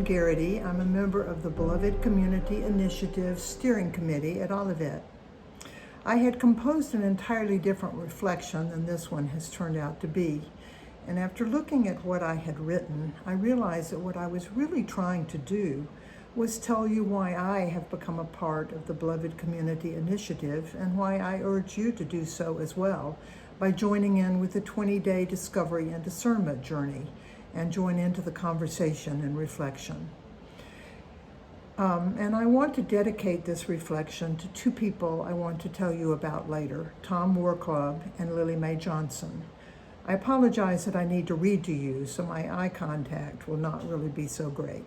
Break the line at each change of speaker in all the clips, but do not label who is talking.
Geraty. I'm a member of the Beloved Community Initiative Steering Committee at Olivet. I had composed an entirely different reflection than this one has turned out to be. And after looking at what I had written, I realized that what I was really trying to do was tell you why I have become a part of the Beloved Community Initiative and why I urge you to do so as well by joining in with the 20-day discovery and discernment journey and join into the conversation and reflection. And I want to dedicate this reflection to two people I want to tell you about later, Tom Warclub and Lily Mae Johnson. I apologize that I need to read to you, so my eye contact will not really be so great.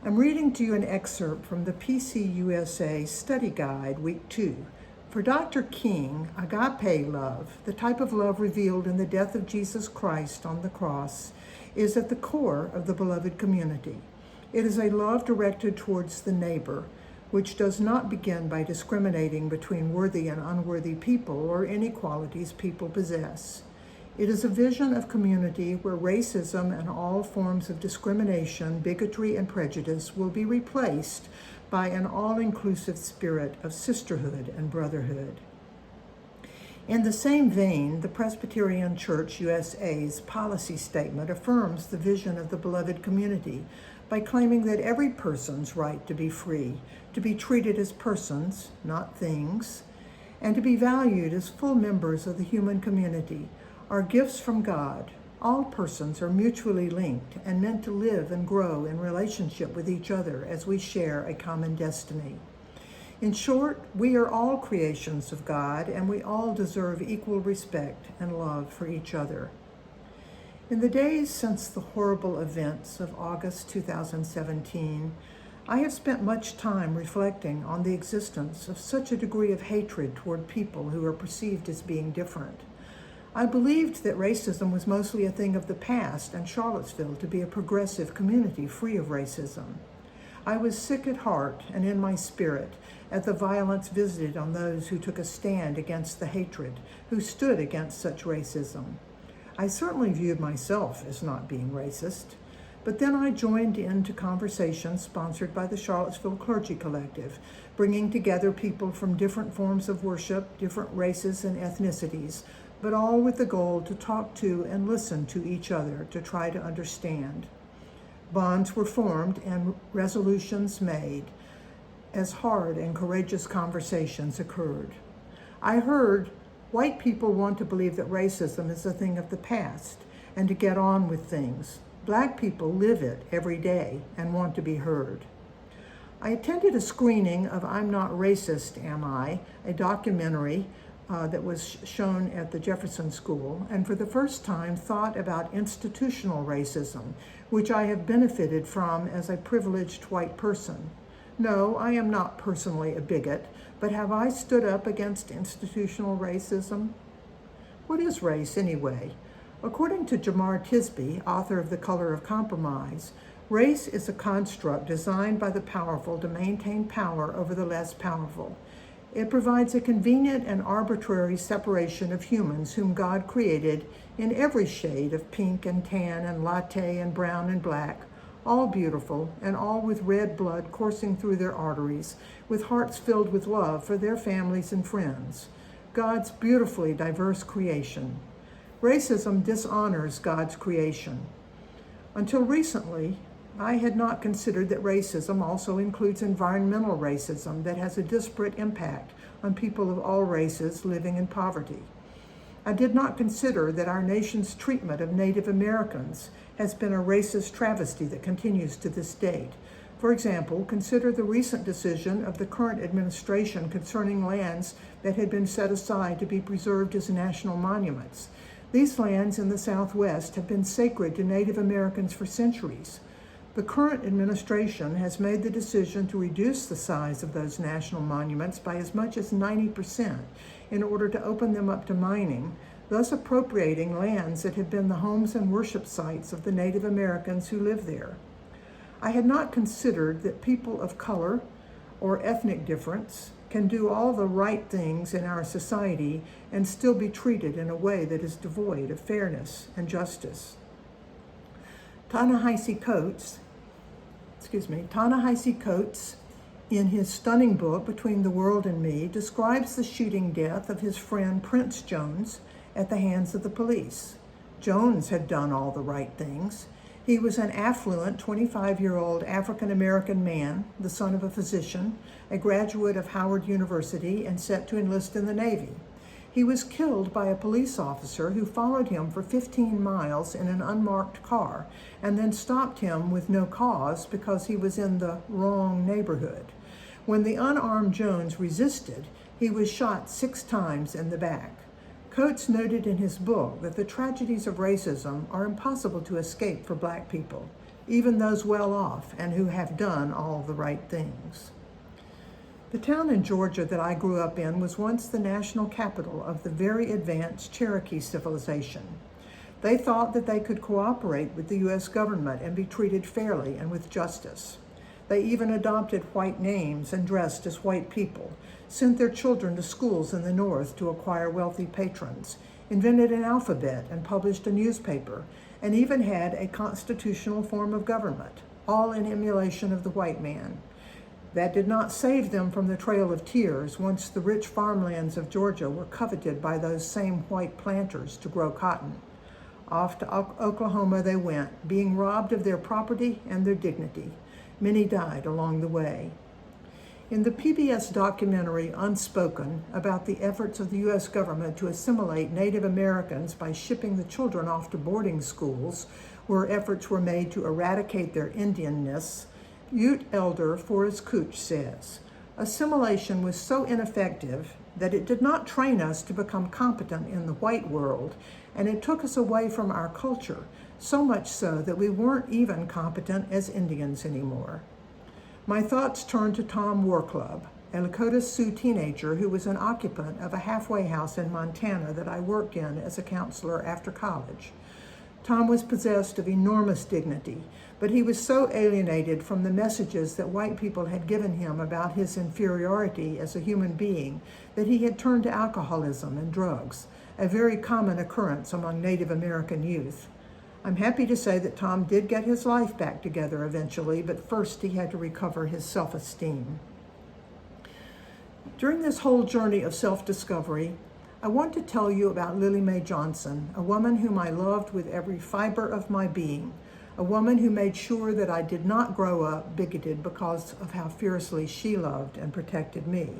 I'm reading to you an excerpt from the PCUSA Study Guide, Week 2. For Dr. King, agape love, the type of love revealed in the death of Jesus Christ on the cross, is at the core of the beloved community. It is a love directed towards the neighbor, which does not begin by discriminating between worthy and unworthy people or any qualities people possess. It is a vision of community where racism and all forms of discrimination, bigotry, and prejudice will be replaced by an all-inclusive spirit of sisterhood and brotherhood. In the same vein, the Presbyterian Church USA's policy statement affirms the vision of the beloved community by claiming that every person's right to be free, to be treated as persons, not things, and to be valued as full members of the human community are gifts from God. All persons are mutually linked and meant to live and grow in relationship with each other as we share a common destiny. In short, we are all creations of God, and we all deserve equal respect and love for each other. In the days since the horrible events of August 2017, I have spent much time reflecting on the existence of such a degree of hatred toward people who are perceived as being different. I believed that racism was mostly a thing of the past and Charlottesville to be a progressive community free of racism. I was sick at heart and in my spirit at the violence visited on those who took a stand against the hatred, who stood against such racism. I certainly viewed myself as not being racist, but then I joined into conversations sponsored by the Charlottesville Clergy Collective, bringing together people from different forms of worship, different races and ethnicities, but all with the goal to talk to and listen to each other to try to understand. Bonds were formed and resolutions made as hard and courageous conversations occurred. I heard white people want to believe that racism is a thing of the past and to get on with things. Black people live it every day and want to be heard. I attended a screening of I'm Not Racist, Am I?, a documentary that was shown at the Jefferson School, and for the first time thought about institutional racism, which I have benefited from as a privileged white person. No, I am not personally a bigot, but have I stood up against institutional racism? What is race anyway? According to Jamar Tisby, author of The Color of Compromise, race is a construct designed by the powerful to maintain power over the less powerful. It provides a convenient and arbitrary separation of humans whom God created in every shade of pink and tan and latte and brown and black, all beautiful and all with red blood coursing through their arteries, with hearts filled with love for their families and friends. God's beautifully diverse creation. Racism dishonors God's creation. Until recently, I had not considered that racism also includes environmental racism that has a disparate impact on people of all races living in poverty. I did not consider that our nation's treatment of Native Americans has been a racist travesty that continues to this date. For example, consider the recent decision of the current administration concerning lands that had been set aside to be preserved as national monuments. These lands in the Southwest have been sacred to Native Americans for centuries. The current administration has made the decision to reduce the size of those national monuments by as much as 90% in order to open them up to mining, thus appropriating lands that have been the homes and worship sites of the Native Americans who live there. I had not considered that people of color or ethnic difference can do all the right things in our society and still be treated in a way that is devoid of fairness and justice. Ta-Nehisi Coates, Ta-Nehisi Coates, in his stunning book, Between the World and Me, describes the shooting death of his friend Prince Jones at the hands of the police. Jones had done all the right things. He was an affluent 25-year-old African-American man, the son of a physician, a graduate of Howard University, and set to enlist in the Navy. He was killed by a police officer who followed him for 15 miles in an unmarked car and then stopped him with no cause because he was in the wrong neighborhood. When the unarmed Jones resisted, he was shot 6 times in the back. Coates noted in his book that the tragedies of racism are impossible to escape for Black people, even those well off and who have done all the right things. The town in Georgia that I grew up in was once the national capital of the very advanced Cherokee civilization. They thought that they could cooperate with the U.S. government and be treated fairly and with justice. They even adopted white names and dressed as white people, sent their children to schools in the North to acquire wealthy patrons, invented an alphabet and published a newspaper, and even had a constitutional form of government, all in emulation of the white man. That did not save them from the Trail of Tears once the rich farmlands of Georgia were coveted by those same white planters to grow cotton. Off to Oklahoma they went, being robbed of their property and their dignity. Many died along the way. In the PBS documentary Unspoken, about the efforts of the U.S. government to assimilate Native Americans by shipping the children off to boarding schools, where efforts were made to eradicate their Indianness, Ute elder Forrest Cooch says, "Assimilation was so ineffective that it did not train us to become competent in the white world, and it took us away from our culture, so much so that we weren't even competent as Indians anymore." My thoughts turn to Tom Warclub, a Lakota Sioux teenager who was an occupant of a halfway house in Montana that I worked in as a counselor after college. Tom was possessed of enormous dignity, but he was so alienated from the messages that white people had given him about his inferiority as a human being that he had turned to alcoholism and drugs, a very common occurrence among Native American youth. I'm happy to say that Tom did get his life back together eventually, but first he had to recover his self-esteem. During this whole journey of self-discovery, I want to tell you about Lily Mae Johnson, a woman whom I loved with every fiber of my being, a woman who made sure that I did not grow up bigoted because of how fiercely she loved and protected me.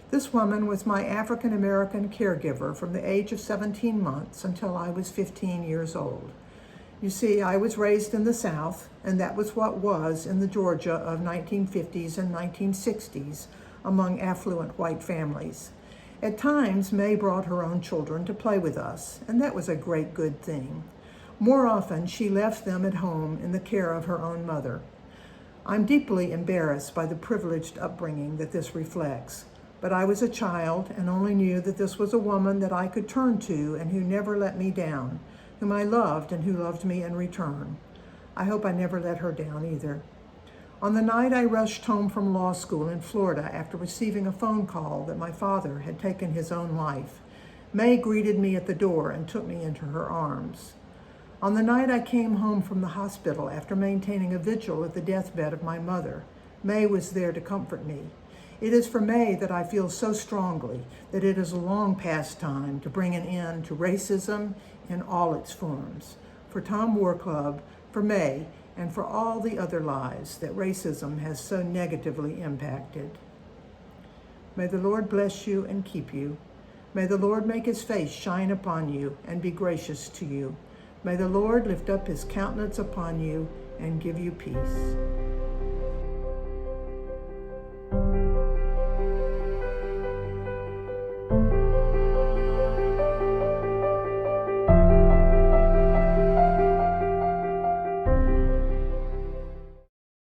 This woman was my African American caregiver from the age of 17 months until I was 15 years old. You see, I was raised in the South, and that was what was in the Georgia of 1950s and 1960s among affluent white families. At times, Mae brought her own children to play with us, and that was a great good thing. More often, she left them at home in the care of her own mother. I'm deeply embarrassed by the privileged upbringing that this reflects, but I was a child and only knew that this was a woman that I could turn to and who never let me down, whom I loved and who loved me in return. I hope I never let her down either. On the night I rushed home from law school in Florida after receiving a phone call that my father had taken his own life, Mae greeted me at the door and took me into her arms. On the night I came home from the hospital after maintaining a vigil at the deathbed of my mother, Mae was there to comfort me. It is for Mae that I feel so strongly that it is a long past time to bring an end to racism in all its forms. For Tom Warclub, for Mae, and for all the other lives that racism has so negatively impacted. May the Lord bless you and keep you. May the Lord make his face shine upon you and be gracious to you. May the Lord lift up his countenance upon you and give you peace.